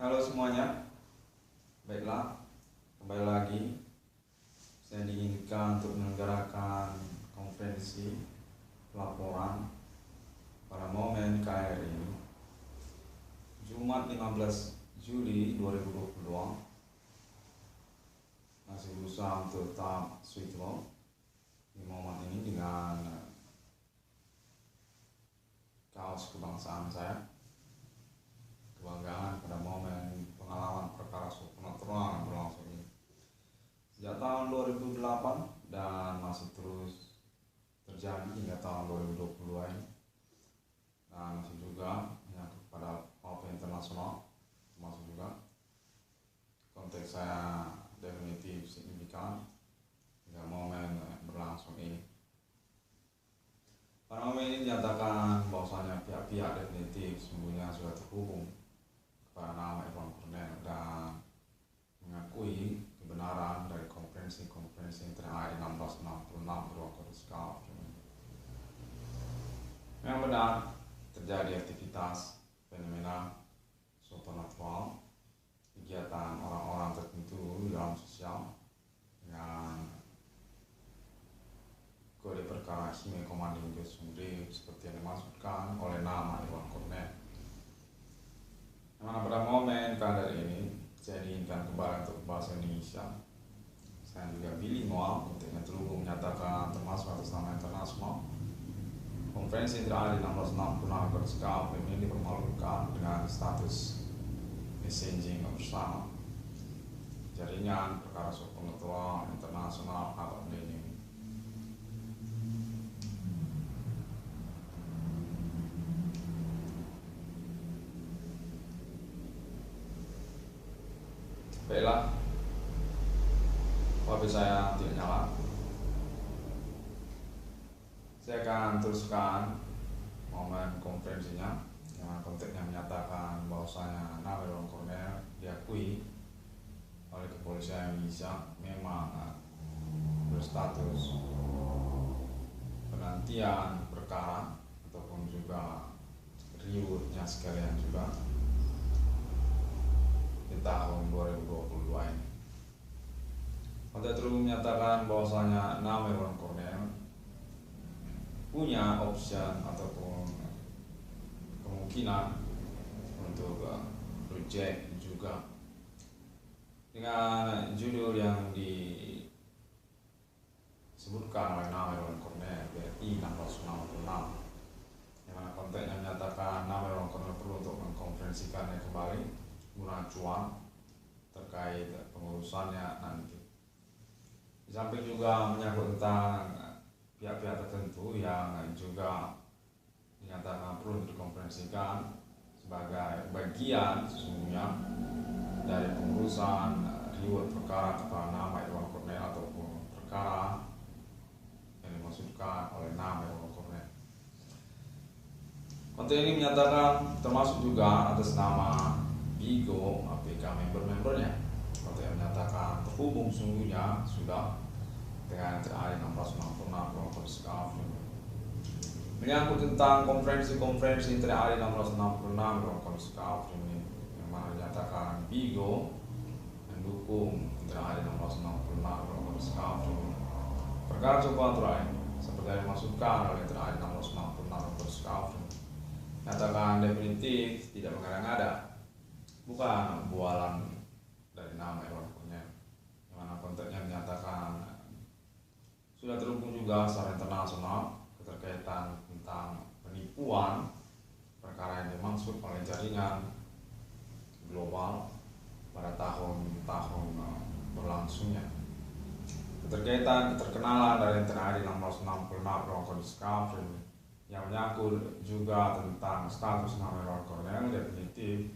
Halo semuanya, baiklah, kembali lagi saya diinginkan untuk menyelenggarakan konferensi pelaporan pada momen KRI ini Jumat 15 Juli 2022. Masih berusaha untuk tetap sweet love di momen ini dengan kaos kebangsaan saya, kebanggaan pada momen pengalaman perkara supernatural yang berlangsung ini sejak tahun 2008 dan masih terus terjadi hingga tahun 2022 ini, dan masih juga menyangkut pada maupun internasional, termasuk juga konteks saya definitif signifikan hingga momen berlangsung ini. Pada momen ini dinyatakan bahwasanya pihak-pihak definitif sesungguhnya sudah terhubung kepada nama Irwan Cornel dan mengakui kebenaran dari konferensi yang terakhir 1666 Irwan Cornel. Yang benar terjadi aktivitas fenomena supernatural, kegiatan orang-orang tertentu dalam sosial dengan kode perkara Hime Commanding Sumri seperti yang dimaksudkan oleh nama Irwan Cornel. Yang mana pada momen kadar ini saya diinginkan kembali untuk bahasa Indonesia. Saya juga bilingual untuk yang terhubung menyatakan termasuk atas nama internasional. Konferensi terakhir 1666 berskala ini dipermalukan dengan status messaging bersama jaringan perkara supernatural internasional atau ini. Baiklah, HP saya tidak nyala. Saya akan teruskan momen konferensinya yang konteksnya menyatakan bahwasanya nama Irwan Cornel diakui oleh kepolisian Indonesia memang berstatus penantian perkara ataupun juga riutnya sekalian juga di tahun 2022 ini. Konteks terhubung menyatakan bahwasanya nama Irwan Cornel punya opsi ataupun kemungkinan untuk reject juga dengan judul yang disebutkan oleh nama Irwan Cornel BRI 1666, yang mana konteksnya menyatakan nama Irwan Cornel perlu untuk mengkonferensikannya kembali guna cuan terkait pengurusannya nanti. Di samping juga menyangkut tentang pihak-pihak tertentu yang juga dinyatakan perlu dikonferensikan sebagai bagian sesungguhnya dari pengurusan riwayat perkara kepada nama Irwan Cornel ataupun perkara yang dimaksudkan oleh nama Irwan Cornel. Konten ini menyatakan termasuk juga atas nama Bigo APK member-membernya. Konten yang menyatakan terhubung sungguhnya sudah dengan terakhir 1666 menyangkut tentang konferensi terakhir 1666 ini, yang mana dinyatakan Bigo mendukung terakhir 1666 perkara supernatural seperti yang dimaksudkan oleh terakhir 1666 nyatakan definitif tidak mengada-ngada, bukan bualan dari nama Irwan Cornel, yang mana konteksnya menyatakan sudah terhubung juga secara internasional keterkaitan tentang penipuan perkara yang dimaksud oleh jaringan global pada tahun-tahun berlangsungnya. Keterkenalan dari terakhir 1666 Discovery yang menyangkut juga tentang status nama Irwan Cornel definitif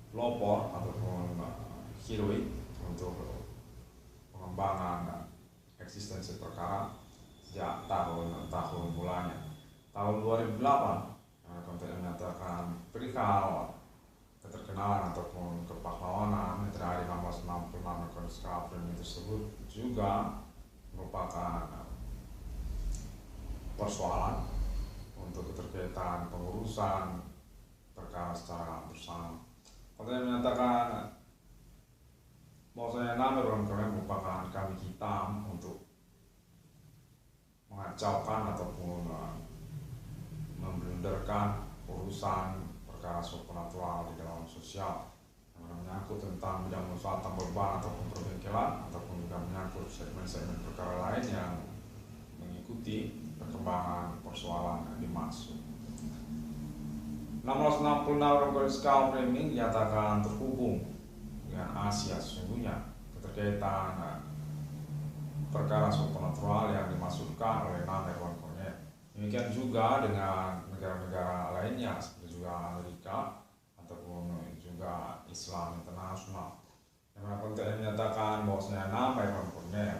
pelopor ataupun heroik untuk pengembangan eksistensi perkara sejak tahun mulanya tahun 2008, yang konteks menyatakan perihal keterkenalan ataupun kepahlawanan yang terakhir 1666 Discovery tersebut juga merupakan persoalan untuk keterkaitan pengurusan perkara secara bersama. Konten menyatakan bahwasanya nama Irwan Cornel merupakan kambing hitam untuk mengacaukan ataupun memblunderkan urusan perkara supernatural di dalam sosial yang menyangkut tentang bidang usaha tambal ban ataupun perbengkelan, ataupun juga menyangkut segmen-segmen perkara lain yang mengikuti perkembangan persoalan yang dimaksud. 666 Rockers Cow Framing dinyatakan terhubung dengan Asia. Sesungguhnya keterkaitan perkara supernatural yang dimaksudkan oleh nama Irwan Cornel. Demikian juga dengan negara-negara lainnya seperti juga Amerika ataupun juga Islam internasional. Yang mana konten menyatakan bahwasanya nama Irwan Cornel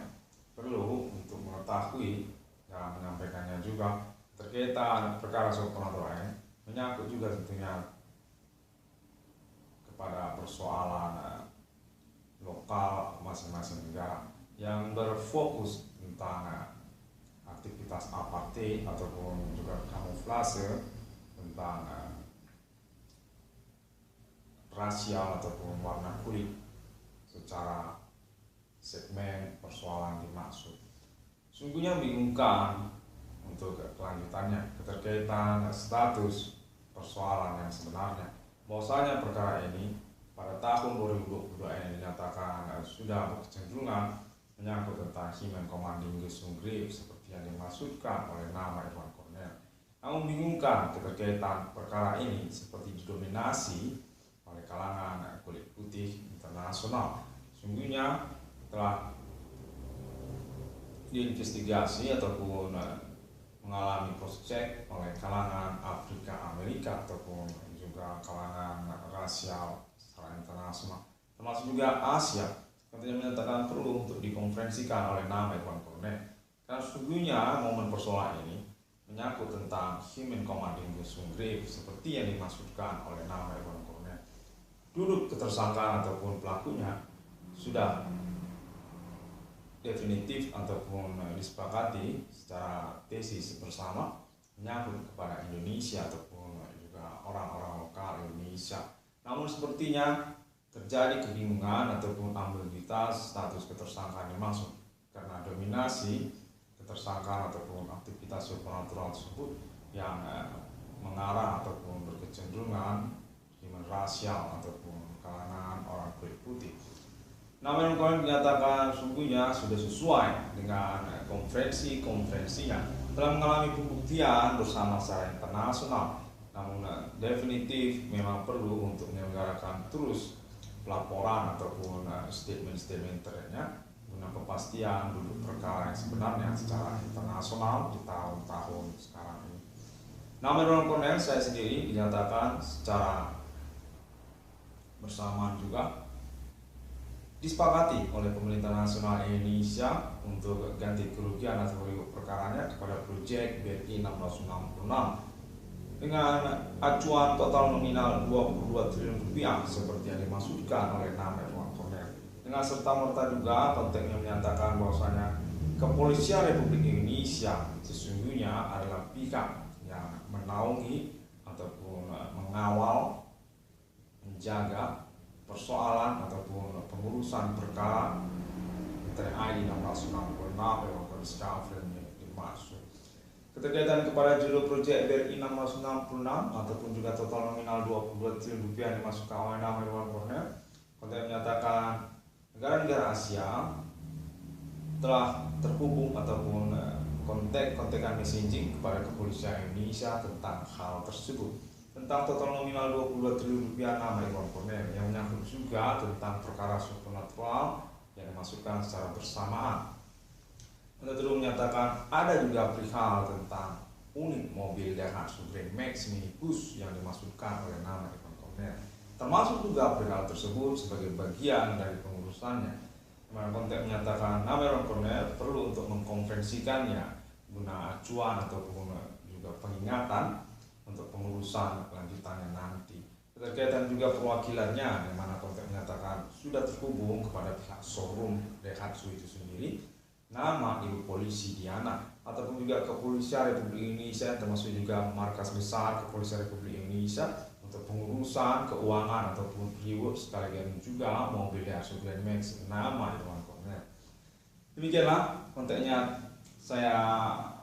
perlu untuk mengetahui dan menyampaikannya juga terkaitan perkara supernatural ini menyangkut juga tentunya kepada persoalan lokal masing-masing negara yang berfokus tentang aktivitas apartheid ataupun juga kamuflase tentang rasial ataupun warna kulit secara segmen persoalan dimaksud. Sungguhnya membingungkan untuk kelanjutannya keterkaitan status persoalan yang sebenarnya, bahwasanya perkara ini pada tahun 2022 ini dinyatakan sudah berkecenderungan menyangkut tentang human commanding Gesung Grip seperti yang dimaksudkan oleh nama Irwan Cornel. Namun membingungkan keterkaitan perkara ini seperti didominasi oleh kalangan kulit putih internasional. Sungguhnya telah diinvestigasi ataupun mengalami cross check oleh kalangan Afrika Amerika ataupun juga kalangan rasial secara internasional, termasuk juga Asia. Katanya menyatakan perlu untuk dikonferensikan oleh nama Irwan Cornel karena sesungguhnya momen persoalan ini menyangkut tentang human commanding Gesung Grip seperti yang dimaksudkan oleh nama Irwan Cornel. Duduk ketersangkaan ataupun pelakunya sudah definitif ataupun disepakati secara tesis bersama menyangkut kepada Indonesia ataupun juga orang-orang lokal Indonesia. Namun sepertinya terjadi kebingungan ataupun ambiguitas status ketersangkaan dimaksud karena dominasi ketersangkaan ataupun aktivitas supernatural tersebut yang mengarah ataupun berkecenderungan human rasial ataupun kalangan orang kulit putih. Namun Irwan dinyatakan sungguhnya sudah sesuai dengan konferensinya telah mengalami pembuktian bersama secara internasional. Namun definitif memang perlu untuk menyelenggarakan terus pelaporan ataupun statement-statement terkait guna kepastian duduk perkara yang sebenarnya secara internasional di tahun-tahun sekarang ini. Nama Irwan Cornel saya sendiri dinyatakan secara bersamaan juga disepakati oleh pemerintah nasional Indonesia untuk ganti kerugian atau perkaranya kepada proyek BRI 666 dengan acuan total nominal 22 triliun rupiah seperti yang dimaksudkan oleh nama Irwan Cornel. Dengan serta-merta juga konteksnya menyatakan bahwasanya Kepolisian Republik Indonesia sesungguhnya adalah pihak yang menaungi ataupun mengawal, menjaga persoalan ataupun pengurusan perkara TNI 666 yang dimaksud. Keterkaitan kepada judul proyek BRI 666 ataupun juga total nominal 22 triliun rupiah dimasukkan oleh nama Irwan Cornel. Konten menyatakan negara-negara Asia telah terhubung ataupun kontak-kontakan messaging kepada Kepolisian Indonesia tentang hal tersebut. Tentang total nominal 22 triliun rupiah nama Irwan Cornel yang menyangkut juga tentang perkara supernatural yang dimasukkan secara bersamaan. Anda terus menyatakan ada juga perihal tentang unit mobil Daihatsu Grand Max minibus yang dimasukkan oleh nama Irwan Cornel. Termasuk juga perihal tersebut sebagai bagian dari pengurusannya. Dimana konteks menyatakan nama Irwan Cornel perlu untuk mengkonferensikannya guna acuan ataupun juga pengingatan untuk pengurusan lanjutannya nanti. Keterkaitan juga perwakilannya, di mana konteks menyatakan sudah terhubung kepada pihak showroom Daihatsu itu sendiri, nama Ibu Polisi Diana, ataupun juga Kepolisian Republik Indonesia, termasuk juga markas besar Kepolisian Republik Indonesia untuk untuk pengurusan keuangan ataupun reward sekalian juga mobil Dassault Grand Max nama Irwan Cornell. Demikianlah kontennya saya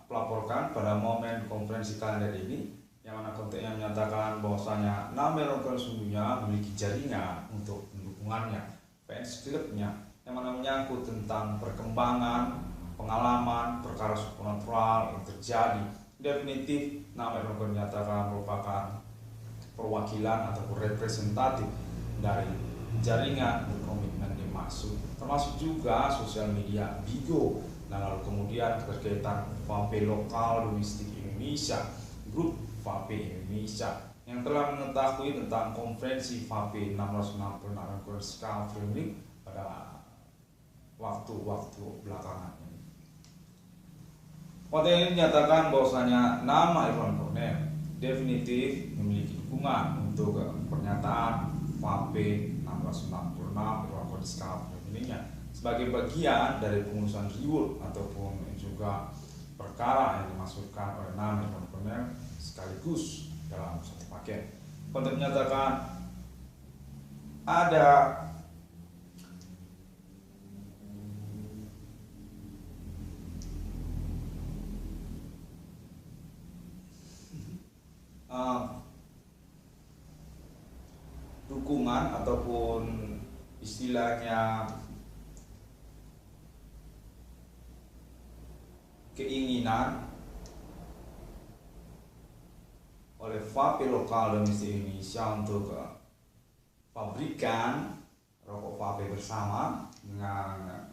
pelaporkan pada momen konferensi kalender ini, yang mana kontennya menyatakan bahwasanya nama Irwan Cornell sesungguhnya memiliki jaringan untuk pendukungannya, fans klubnya, yang mana menyangkut tentang perkembangan, pengalaman, perkara supernatural yang terjadi. Definitif nama Irwan Cornell dinyatakan merupakan perwakilan ataupun representatif dari jaringan berkomitmen dimaksud, termasuk juga sosial media Bigo. Nah, lalu kemudian keterkaitan VAP lokal domestik Indonesia, grup VAP Indonesia yang telah mengetahui tentang konferensi VAP 666 Scafronic pada waktu-waktu belakangan ini. Konten ini menyatakan bahwasanya nama Irwan Cornell definitif memiliki dukungan untuk pernyataan VAP 666 Irwan Cornell Scafronic sebagai bagian dari pengurusan reward ataupun juga perkara yang dimasukkan oleh nama Irwan Cornell sekaligus dalam satu paket. Konten menyatakan ada dukungan ataupun istilahnya keinginan oleh VAP lokal domestik Indonesia untuk pabrikan rokok VAP bersama dengan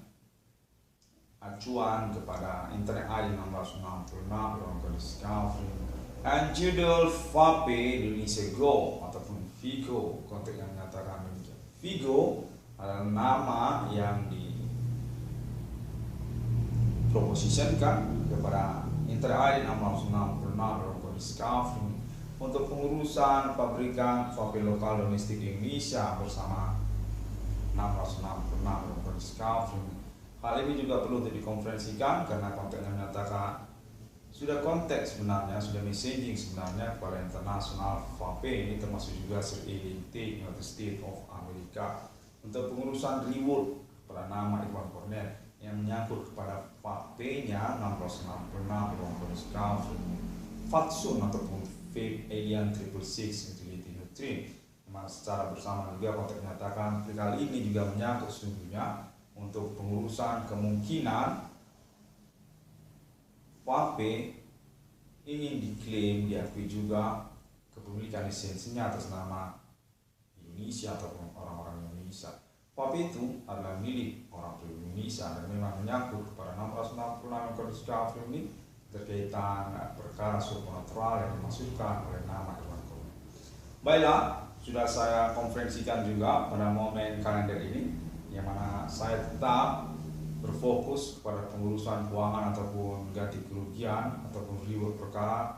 acuan kepada Internet ID 666 Irwan Discovery dan judul VAP Indonesia Go ataupun Vigo. Konteks yang menyatakan demikian. Vigo adalah nama yang diproposisikan kepada Internet ID 666 Irwan Discovery untuk pengurusan pabrikan VAP lokal domestik Indonesia bersama 666 Irwan Discovery. Hal ini juga perlu untuk dikonferensikan karena konteksnya menyatakan sudah konteks sebenarnya, sudah messaging sebenarnya kepada internasional VAP ini, termasuk juga Sir EDT United States of America untuk pengurusan reward pada nama Irwan Cornell yang menyangkut kepada VAP-nya 666 Irwan Cornell Discovery Fatsun ataupun Fake Alien 666 Utility Doctrine. Secara bersama juga konteks menyatakan kali ini juga menyangkut sesungguhnya untuk pengurusan kemungkinan VAP ingin diklaim diakui juga kepemilikan lisensinya atas nama Indonesia ataupun orang-orang Indonesia. VAP itu adalah milik orang Indonesia dan memang menyangkut kepada 666 Discovery ini terkaitan perkara supernatural yang dimasukkan oleh nama Irwan Cornell. Baiklah, sudah saya konferensikan juga pada momen kalender ini, yang mana saya tetap berfokus kepada pengurusan keuangan ataupun ganti kerugian ataupun reward perkara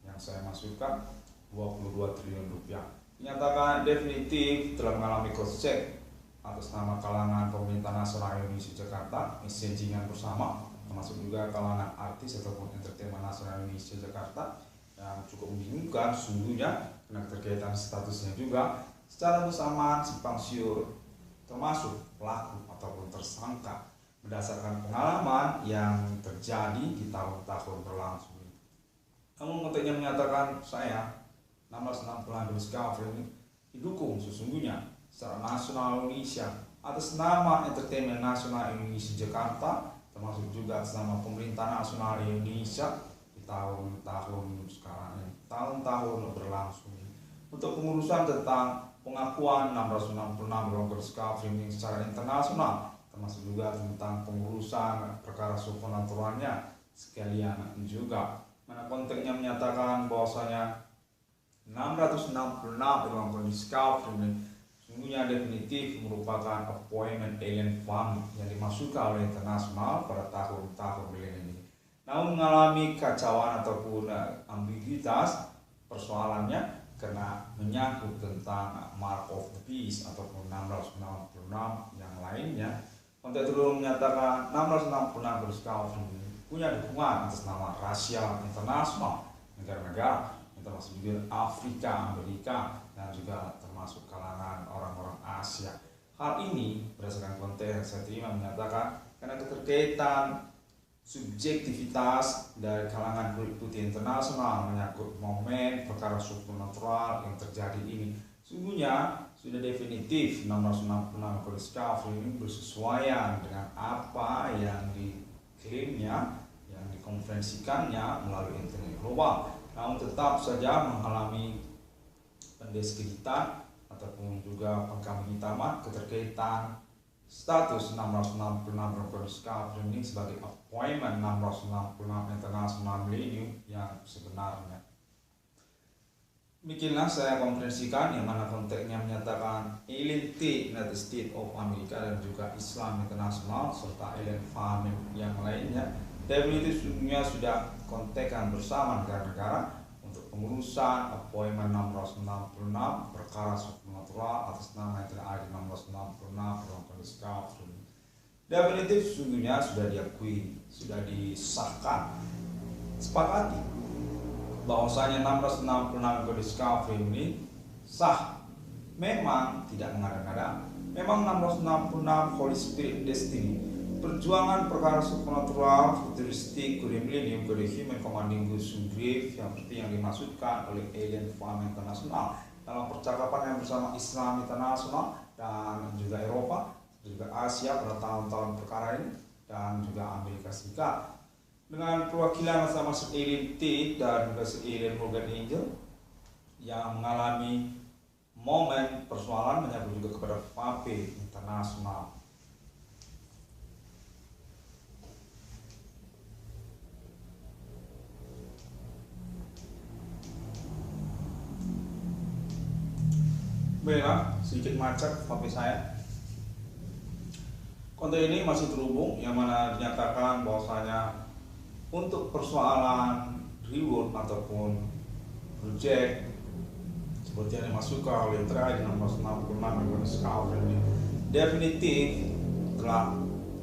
yang saya masukkan 22 triliun rupiah. Dinyatakan definitif telah mengalami cross check atas nama kalangan pemerintah nasional Indonesia Jakarta, messagingan bersama, termasuk juga kalangan artis ataupun entertainment nasional Indonesia Jakarta yang cukup membingungkan sesungguhnya karena terkaitan statusnya juga secara bersamaan simpang siur termasuk pelaku ataupun tersangka berdasarkan pengalaman yang terjadi di tahun-tahun berlangsung. Namun kontennya menyatakan saya 666 Discovery ini didukung sesungguhnya secara nasional Indonesia atas nama Entertainment Nasional Indonesia Jakarta, termasuk juga atas nama Pemerintah Nasional Indonesia di tahun-tahun sekarang ini, tahun-tahun berlangsung untuk pengurusan tentang pengakuan 666 Discovery ini secara internasional, termasuk juga tentang pengurusan perkara supernaturalnya sekalian juga. Mana konteksnya menyatakan bahwasanya 666 Irwan Discovery ini sungguhnya definitif merupakan appointment alien fund yang dimasukkan oleh internasional pada tahun-tahun milenium ini. Namun mengalami kacauan ataupun ambiguitas persoalannya karena menyangkut tentang mark of the beast ataupun 666 yang lainnya. Konteks itu menyatakan 666 Discovery punya dukungan atas nama rasial internasional negara-negara termasuk juga Afrika, Amerika, dan juga termasuk kalangan orang-orang Asia. Hal ini berdasarkan konteks yang saya terima menyatakan karena keterkaitan subjektivitas dari kalangan kulit putih internasional menyangkut momen perkara supernatural yang terjadi ini. Sungguhnya sudah definitif 666 Kode Skafri ini bersesuaian dengan apa yang diklaimnya, yang dikonferensikannya melalui internet global. Namun tetap saja mengalami pendiskreditan ataupun juga pengkambing hitaman keterkaitan status 666 Kode Skafri ini sebagai appointment 666 International Millennium yang sebenarnya. Demikianlah saya konferensikan yang mana konteksnya menyatakan LNT United States of America dan juga Islam Internasional serta Ellen Family yang lainnya definitif sudah kontekan bersama negara-negara untuk pengurusan appointment 666 perkara supernatural atas nama yang ada 666 Kode Skafri. Definitif sesungguhnya sudah diakui, sudah disahkan, sepakati bahwasanya 666 Kode Skafri ini sah, memang tidak mengada-ngada, memang 666 Holy Spirit Destiny, perjuangan perkara supernatural, futuristik, kode millennium, kode human commanding goods to grave yang seperti yang dimaksudkan oleh Alien Farm International dalam percakapan yang bersama Islam Internasional dan juga Eropa, juga Asia pada tahun-tahun perkara ini dan juga Amerika Serikat dengan perwakilan masing-masing Alien T dan juga Alien Morgan Angel yang mengalami momen persoalan menyangkut juga kepada FAPE Internasional. Baiklah, sedikit macet HP saya. Konten ini masih terhubung yang mana dinyatakan bahwasanya untuk persoalan reward ataupun project seperti yang dimasukkan oleh terakhir 666 Kode Skafri ini definitif telah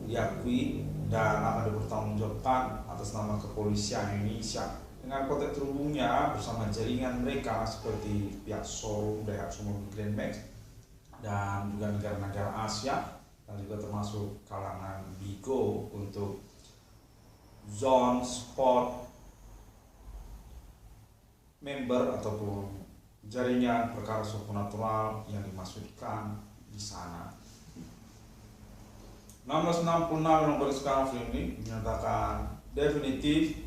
diakui dan akan dipertanggungjawabkan atas nama kepolisian Indonesia dengan konteks terhubungnya bersama jaringan mereka seperti pihak Sorum, Daihatsu Mobil Grand Max dan juga negara-negara Asia dan juga termasuk kalangan Bigo untuk zone spot member ataupun jaringan perkara supernatural yang dimaksudkan di sana. 666 Kode Skafri ini dinyatakan definitif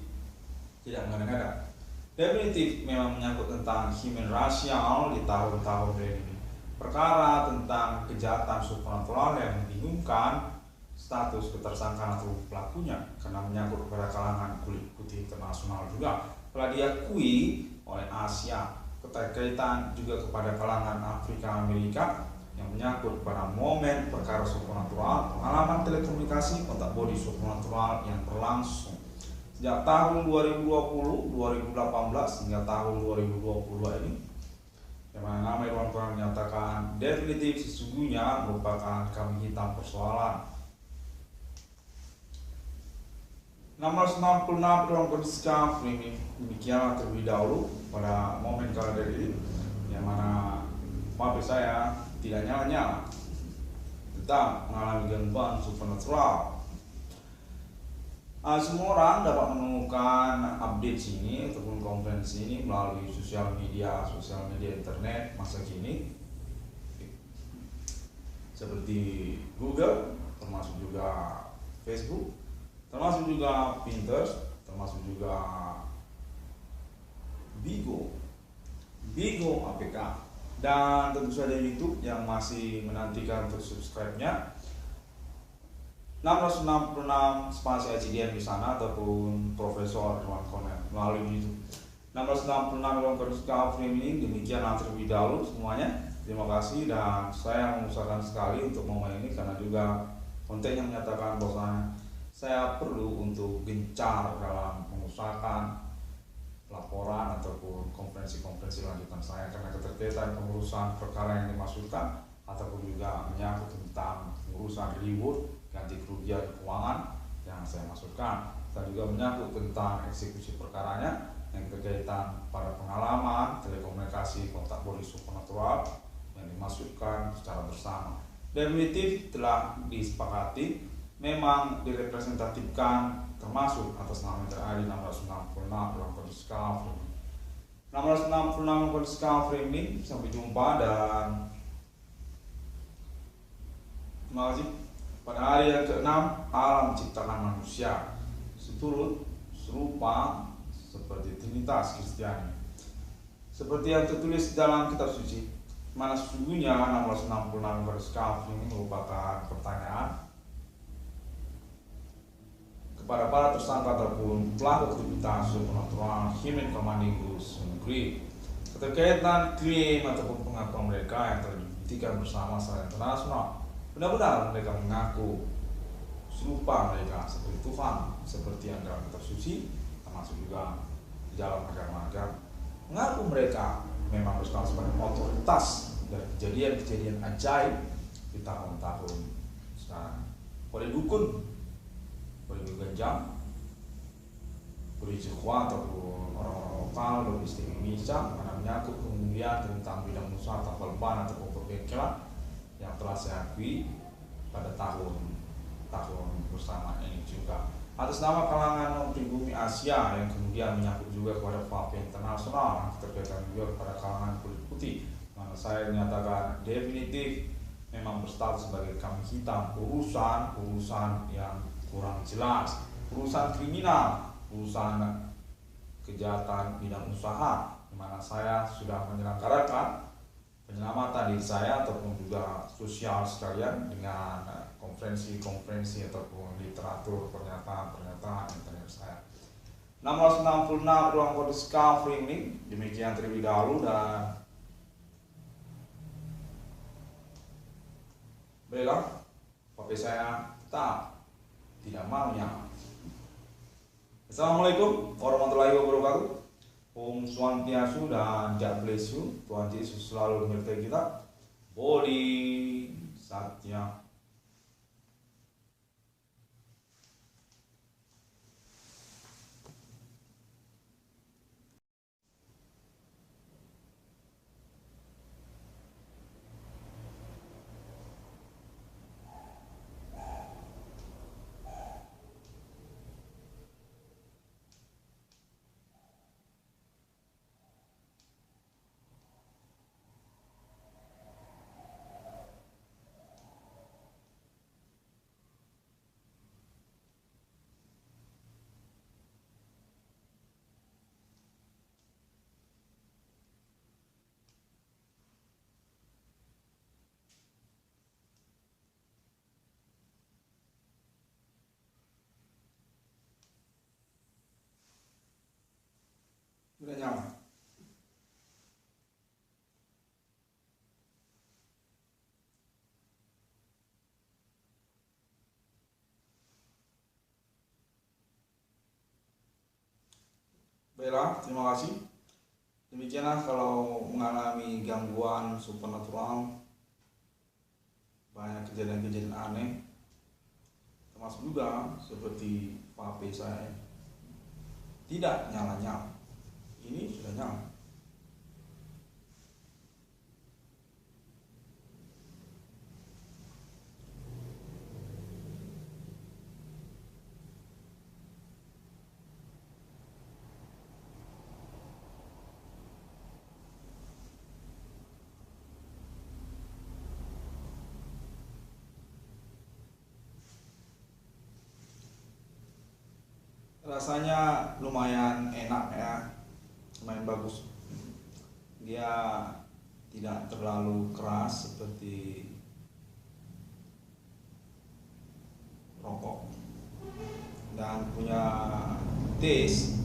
tidak mengada-ngada. Definitif memang menyangkut tentang human rasial di tahun-tahun ini. Perkara tentang kejahatan supernatural yang membingungkan status ketersangkaan atau pelakunya karena menyangkut kepada kalangan kulit putih internasional juga telah diakui oleh Asia, keterkaitan juga kepada kalangan Afrika Amerika yang menyangkut pada momen perkara supernatural, pengalaman telekomunikasi kontak body supernatural yang berlangsung sejak tahun 2020, 2018 hingga tahun 2022 ini, yang mana nama Irwan Tuhan menyatakan definitif sesungguhnya merupakan kambing hitam persoalan. 666 Kode Skafri ini demikianlah terlebih dahulu pada momen kalender ini, yang mana pabrik saya tidak nyala-nyala, tetap mengalami gangguan supernatural. Semua orang dapat menemukan update sini ataupun konferensi ini melalui sosial media internet masa kini seperti Google, termasuk juga Facebook, termasuk juga Pinterest, termasuk juga Bigo APK, dan tentu saja YouTube yang masih menantikan untuk subscribe-nya. 666 spasi HDM di sana ataupun Profesor Irwan Cornell melalui YouTube. 666 Kode Skafri ini demikian terlebih dahulu semuanya. Terima kasih dan saya mengusahakan sekali untuk momen ini karena juga kontennya menyatakan bahwa saya perlu untuk gencar dalam mengusahakan laporan ataupun konferensi-konferensi lanjutan saya karena keterkaitan pengurusan perkara yang dimaksudkan ataupun juga menyangkut tentang pengurusan reward ganti kerugian keuangan yang saya maksudkan dan juga menyangkut tentang eksekusi perkaranya yang berkaitan pada pengalaman telekomunikasi kontak body supernatural yang dimasukkan secara bersama. Definitif telah disepakati memang direpresentatifkan termasuk atas nama TRI 666 dalam kondisi Frame. 666 kondisi Frame ini. Sampai jumpa dan terima kasih. Pada hari yang ke-6, alam ciptaan manusia seturut serupa seperti Trinitas Kristiani. Seperti yang tertulis dalam kitab suci, mana sesungguhnya 666 kondisi Frame ini merupakan pertanyaan kepada para tersangka ataupun pelaku aktivitas supernatural human commanding ghost negeri terkait dengan klaim ataupun pengakuan mereka yang telah dibuktikan bersama secara internasional. Benar-benar mereka mengaku serupa mereka seperti Tuhan, seperti yang dalam kitab suci, termasuk juga di dalam agama-agama. Mengaku mereka memang berstatus sebagai otoritas dari kejadian-kejadian ajaib di tahun-tahun sekarang. Boleh dukun, boleh ganjang, boleh jehwa ataupun orang-orang lokal logistik Indonesia karena menyangkut kemudian tentang bidang usaha tambal ban ataupun perbengkelan yang telah saya akui pada tahun bersama ini juga atas nama kalangan pribumi Asia yang kemudian menyangkut juga kepada FAP internasional terkait juga kepada kalangan kulit putih, mana saya menyatakan definitif memang berstatus sebagai kambing hitam urusan yang kurang jelas, urusan kriminal, urusan kejahatan bidang usaha, di mana saya sudah menyelenggarakan penyelamatan diri saya ataupun juga sosial sekalian dengan konferensi ataupun literatur pernyataan internet saya. 666 ruang kode Frame ini demikian terlebih dahulu dan baiklah, HP saya tetap tidak mau nyala. Assalamualaikum warahmatullahi wabarakatuh. Om Swastiastu dan God bless you. Tuhan Yesus selalu menyertai kita. Bodhi Satya. Sudah nyala. Baiklah, terima kasih. Demikianlah kalau mengalami gangguan supernatural, banyak kejadian-kejadian aneh, termasuk juga seperti HP saya tidak nyala-nyala. Ini sudah nyala. Rasanya lumayan enak ya, lumayan bagus. Dia tidak terlalu keras seperti rokok dan punya taste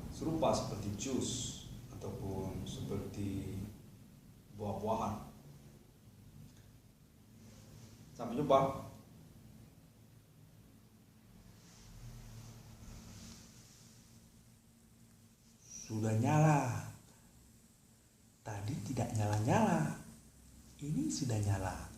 serupa seperti jus ataupun seperti buah-buahan. Sampai jumpa. Sudah nyala. Tadi tidak nyala-nyala. Ini sudah nyala.